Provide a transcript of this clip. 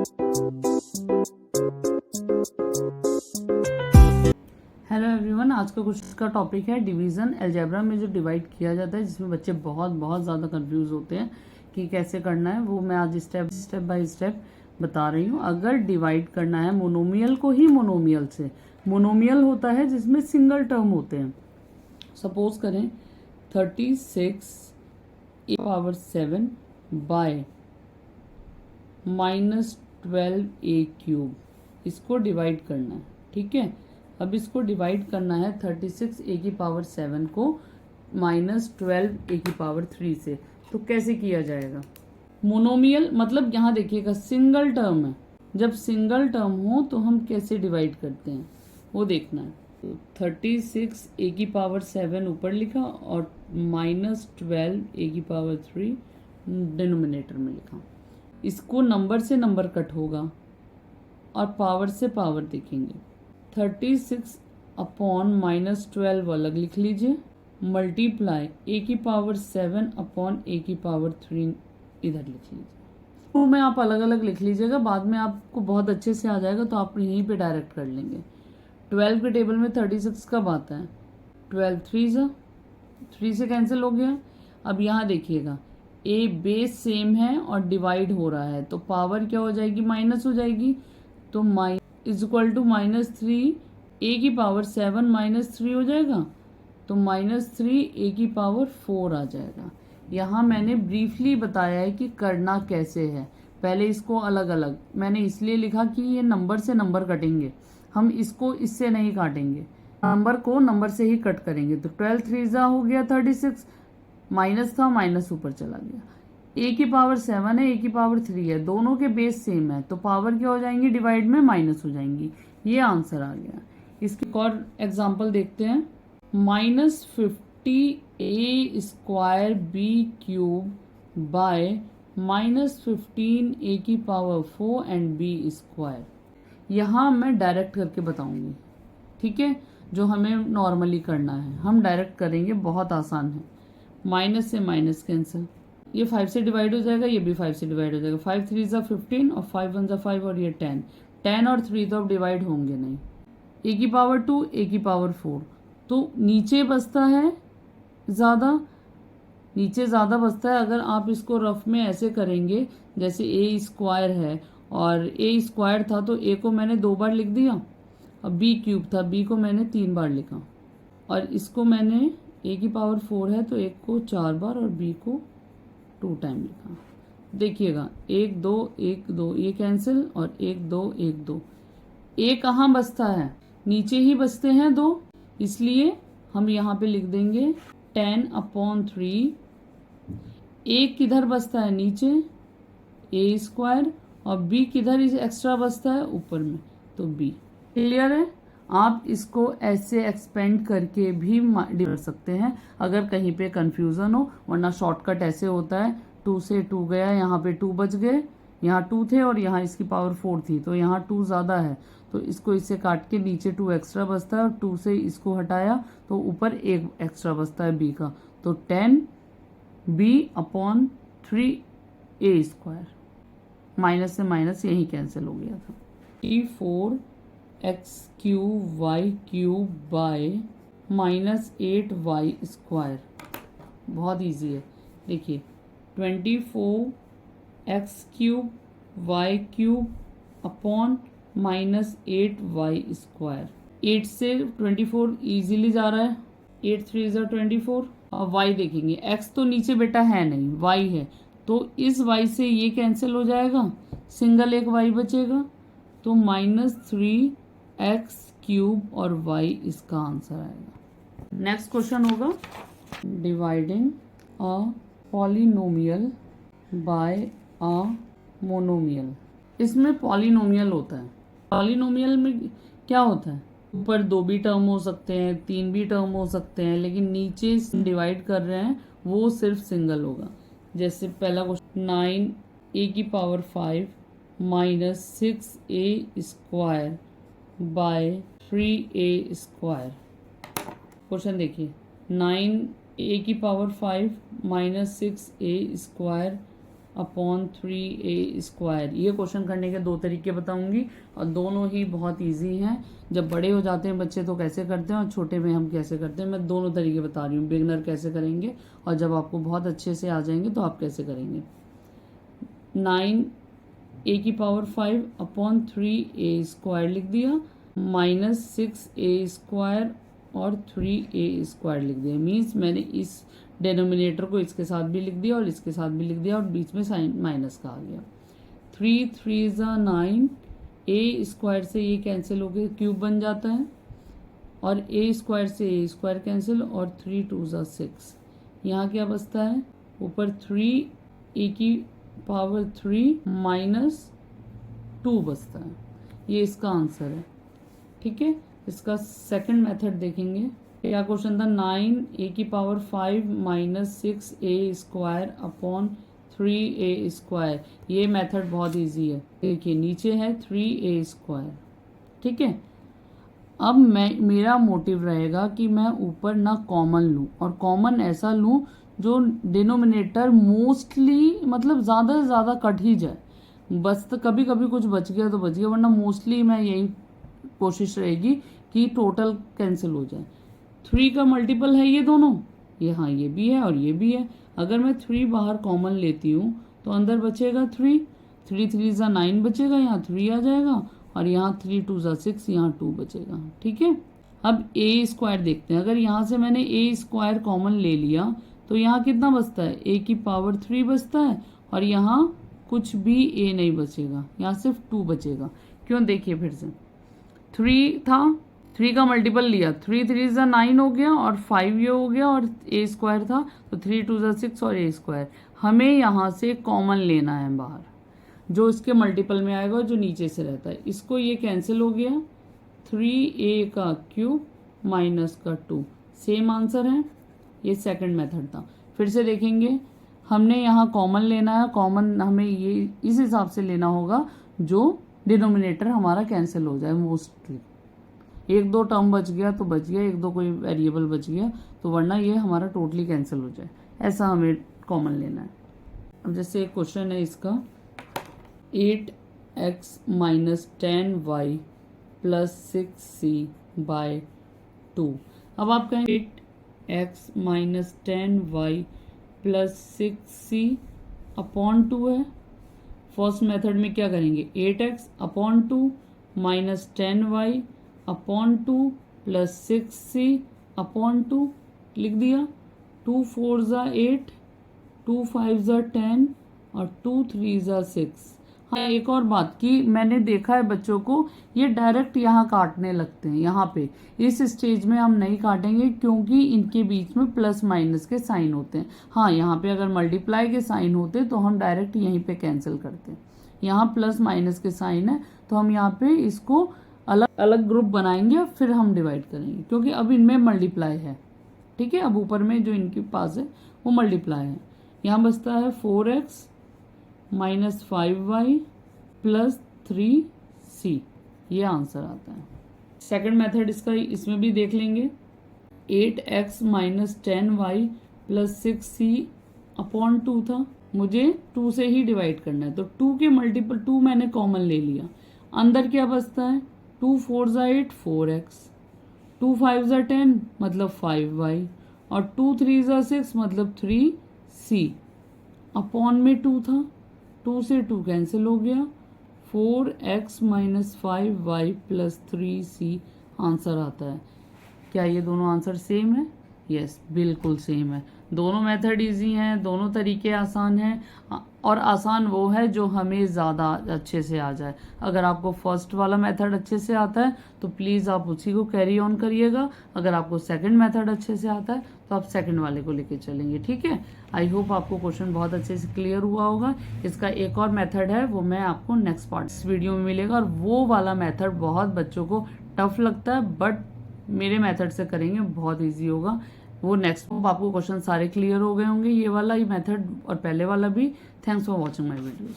Hello everyone, आज का question का टॉपिक है डिवीजन। अलजेब्रा में जो डिवाइड किया जाता है, जिसमें बच्चे बहुत ज़्यादा कंफ्यूज होते हैं कि कैसे करना है, वो मैं आज स्टेप बाय स्टेप बता रही हूँ। अगर डिवाइड करना है मोनोमियल को ही मोनोमियल से, मोनोमियल होता है जिसमें सिंगल टर्म होते हैं। सपोज करें 36 बाय -12a³, इसको डिवाइड करना है। ठीक है, अब इसको डिवाइड करना है 36a³ को -12a³ से। तो कैसे किया जाएगा? मोनोमियल मतलब यहाँ देखिएगा सिंगल टर्म है। जब सिंगल टर्म हो तो हम कैसे डिवाइड करते हैं वो देखना है। तो 36a³ ऊपर लिखा और -12a³ डिनोमिनेटर में लिखा। इसको नंबर से नंबर कट होगा और पावर से पावर देखेंगे। 36 अपॉन -12 अलग लिख लीजिए, मल्टीप्लाई a³ अपॉन a³ इधर लिख लीजिए। तो में आप अलग अलग लिख लीजिएगा, बाद में आपको बहुत अच्छे से आ जाएगा तो आप यहीं पे डायरेक्ट कर लेंगे। 12 के टेबल में 36 कब आता है? 12 3 से कैंसिल हो गया। अब यहाँ देखिएगा ए बेस सेम है और डिवाइड हो रहा है, तो पावर क्या हो जाएगी? माइनस हो जाएगी। तो इज इक्वल टू -3 a³ -3 हो जाएगा, तो -3 a⁴ आ जाएगा। यहाँ मैंने ब्रीफली बताया है कि करना कैसे है। पहले इसको अलग अलग मैंने इसलिए लिखा कि ये नंबर से नंबर कटेंगे, हम इसको इससे नहीं काटेंगे, नंबर को नंबर से ही कट करेंगे। तो 12 3 हो गया 36, माइनस था माइनस ऊपर चला गया। a⁴ है, a⁴ है, दोनों के बेस सेम है, तो पावर क्या हो जाएंगी? डिवाइड में माइनस हो जाएंगी। ये आंसर आ गया। इसकी एक और एग्जाम्पल देखते हैं। -50a² bye -15a⁴ and b²। यहाँ मैं डायरेक्ट करके बताऊंगी। ठीक है, जो हमें नॉर्मली करना है हम डायरेक्ट करेंगे, बहुत आसान है। माइनस से माइनस कैंसिल, ये 5 से डिवाइड हो जाएगा, ये भी 5 से डिवाइड हो जाएगा। 5 3 15 और 5 1 5 और ये 10। 10 और 3 तो अब डिवाइड होंगे नहीं। a⁴ a⁴, तो नीचे बचता है ज़्यादा, नीचे ज़्यादा बचता है। अगर आप इसको रफ में ऐसे करेंगे, जैसे a² है और a² था तो a को मैंने 2 बार लिख दिया, अब b³ था, b को मैंने 3 बार लिखा, और इसको मैंने a⁴ है तो एक को 4 बार और b को 2 टाइम लिखा। देखिएगा 1 2 1 2 ये कैंसिल और 1 2 1 2। a कहाँ बचता है? नीचे ही बचते हैं 2, इसलिए हम यहाँ पे लिख देंगे 10/3। a किधर बचता है? नीचे, a², और b किधर एक्स्ट्रा बचता है? ऊपर में, तो b। क्लियर है? आप इसको ऐसे एक्सपेंड करके भी कर सकते हैं अगर कहीं पे कंफ्यूजन हो, वरना शॉर्टकट ऐसे होता है 2 से 2 गया, यहाँ पे 2 बच गए, यहाँ 2 थे और यहाँ इसकी पावर 4 थी, तो यहाँ 2 ज़्यादा है, तो इसको इससे काट के नीचे 2 एक्स्ट्रा बचता है, और 2 से इसको हटाया तो ऊपर 1 एक्स्ट्रा बचता है b का, तो 10b/3a²। माइनस से माइनस यही कैंसिल हो गया था। e4x³ bye -8y²। बहुत इजी है। देखिए 24x³ अपॉन -8y²। 8 से 24 इजीली जा रहा है, 8 3 24। अब y देखेंगे, x तो नीचे बेटा है नहीं, y है, तो इस y से ये कैंसिल हो जाएगा, सिंगल एक y बचेगा, तो -3x³ और y इसका आंसर आएगा। नेक्स्ट क्वेश्चन होगा dividing a polynomial bye a monomial. इसमें पॉलिनोमियल होता है। पॉलिनोमियल में क्या होता है? ऊपर 2 भी टर्म हो सकते हैं, 3 भी टर्म हो सकते हैं, लेकिन नीचे डिवाइड कर रहे हैं वो सिर्फ सिंगल होगा। जैसे पहला question 9a⁵ -6a² bye 3a²। Question देखिए 9a⁵ -6a² अपॉन 3a²। ये क्वेश्चन करने के दो तरीके बताऊंगी और दोनों ही बहुत इजी हैं। जब बड़े हो जाते हैं बच्चे तो कैसे करते हैं और छोटे में हम कैसे करते हैं, मैं दोनों तरीके बता रही हूँ। बिगनर कैसे करेंगे और जब आपको बहुत अच्छे से आ जाएंगे तो आप कैसे करेंगे। 9a⁵ अपॉन 3a² लिख दिया, -6a² और 3a² लिख दिया। मीन्स मैंने इस डिनोमिनेटर को इसके साथ भी लिख दिया और इसके साथ भी लिख दिया और बीच में साइन माइनस का आ गया। 3 3 9, a² से ये कैंसिल हो गया, क्यूब बन जाता है, और a² से a² कैंसिल और 3 2 6। यहाँ क्या बचता है, ऊपर 3a⁵ -2 बचता है। ये इसका आंसर है। ठीक है, इसका सेकंड मेथड देखेंगे। क्या क्वेश्चन था, 9a⁵ -6a² अपॉन 3a²। ये मेथड बहुत इजी है। देखिए नीचे है 3a²। ठीक है, अब मेरा मोटिव रहेगा कि मैं ऊपर ना कॉमन लूँ, और कॉमन ऐसा लूँ जो डिनोमिनेटर मोस्टली मतलब ज़्यादा से ज़्यादा कट ही जाए। बस तो कभी कभी कुछ बच गया तो बच गया, वरना मोस्टली मैं यही कोशिश रहेगी कि टोटल कैंसिल हो जाए। 3 का मल्टीपल है ये दोनों, ये हाँ ये भी है और ये भी है। अगर मैं 3 बाहर कॉमन लेती हूँ तो अंदर बचेगा 3 3 3 9 बचेगा, यहाँ 3 आ जाएगा और यहाँ 3 2 6, यहाँ 2 बचेगा। ठीक है, अब a² देखते हैं। अगर यहाँ से मैंने a² कॉमन ले लिया तो यहाँ कितना बचता है, a⁵ बचता है, और यहाँ कुछ भी a नहीं बचेगा, यहाँ सिर्फ 2 बचेगा। क्यों, देखिए फिर से 3 था, 3 का मल्टीपल लिया, 3 3 9 हो गया और 5 ये हो गया और a² था तो 3 2 6 और a²। हमें यहाँ से कॉमन लेना है बाहर, जो इसके मल्टीपल में आएगा, जो नीचे से रहता है। इसको ये कैंसिल हो गया, 3a³ माइनस का 2, सेम आंसर है। ये सेकंड मेथड था। फिर से देखेंगे, हमने यहाँ कॉमन लेना है। कॉमन हमें ये इस हिसाब से लेना होगा जो डिनोमिनेटर हमारा कैंसिल हो जाए मोस्टली। 1-2 टर्म बच गया तो बच गया, 1-2 कोई वेरिएबल बच गया तो, वरना ये हमारा टोटली कैंसिल हो जाए, ऐसा हमें कॉमन लेना है। अब जैसे एक क्वेश्चन है इसका, 8x - 10y + 6c/2। अब आप कहेंगे 8x - 10y + 6c/2 है। फर्स्ट मेथड में क्या करेंगे, 8x/2 - 10y/2 + 6c/2 लिख दिया। 2 4 8, 2 5 10 और 2 3 6। हाँ, एक और बात कि मैंने देखा है बच्चों को ये डायरेक्ट यहाँ काटने लगते हैं। यहाँ पे इस स्टेज में हम नहीं काटेंगे क्योंकि इनके बीच में प्लस माइनस के साइन होते हैं। हाँ, यहाँ पे अगर मल्टीप्लाई के साइन होते तो हम डायरेक्ट यहीं पे कैंसिल करते हैं। यहाँ प्लस माइनस के साइन है तो हम यहाँ पे इसको अलग अलग ग्रुप बनाएंगे और फिर हम डिवाइड करेंगे, क्योंकि अब इनमें मल्टीप्लाई है। ठीक है, अब ऊपर में जो इनके पास है वो मल्टीप्लाई है। यहाँ बचता है 4x - 5y + 3c। ये आंसर आता है। सेकंड मेथड इसका इसमें भी देख लेंगे। 8x - 10y + 6c/2 था, मुझे 2 से ही डिवाइड करना है तो 2 के मल्टीपल 2 मैंने कॉमन ले लिया। अंदर क्या बचता है, 2 4 8 4x, 2 5 10 मतलब 5y और 2 3 6 मतलब 3c। अपॉन में 2 था, 2 से 2 कैंसिल हो गया, 4x - 5y + 3c आंसर आता है। क्या ये दोनों आंसर सेम है? यस, बिल्कुल सेम है। दोनों मेथड इजी हैं, दोनों तरीके आसान हैं, और आसान वो है जो हमें ज़्यादा अच्छे से आ जाए। अगर आपको फर्स्ट वाला मेथड अच्छे से आता है तो प्लीज़ आप उसी को कैरी ऑन करिएगा। अगर आपको सेकंड मेथड अच्छे से आता है तो आप सेकंड वाले को लेके चलेंगे। ठीक है, आई होप आपको क्वेश्चन बहुत अच्छे से क्लियर हुआ होगा। इसका एक और मेथड है, वो मैं आपको नेक्स्ट पार्ट इस वीडियो में मिलेगा, और वो वाला मेथड बहुत बच्चों को टफ लगता है, बट मेरे मेथड से करेंगे बहुत ईजी होगा वो। नेक्स्ट आपको क्वेश्चन सारे क्लियर हो गए होंगे, ये वाला ही मेथड और पहले वाला भी। Thanks for watching my videos.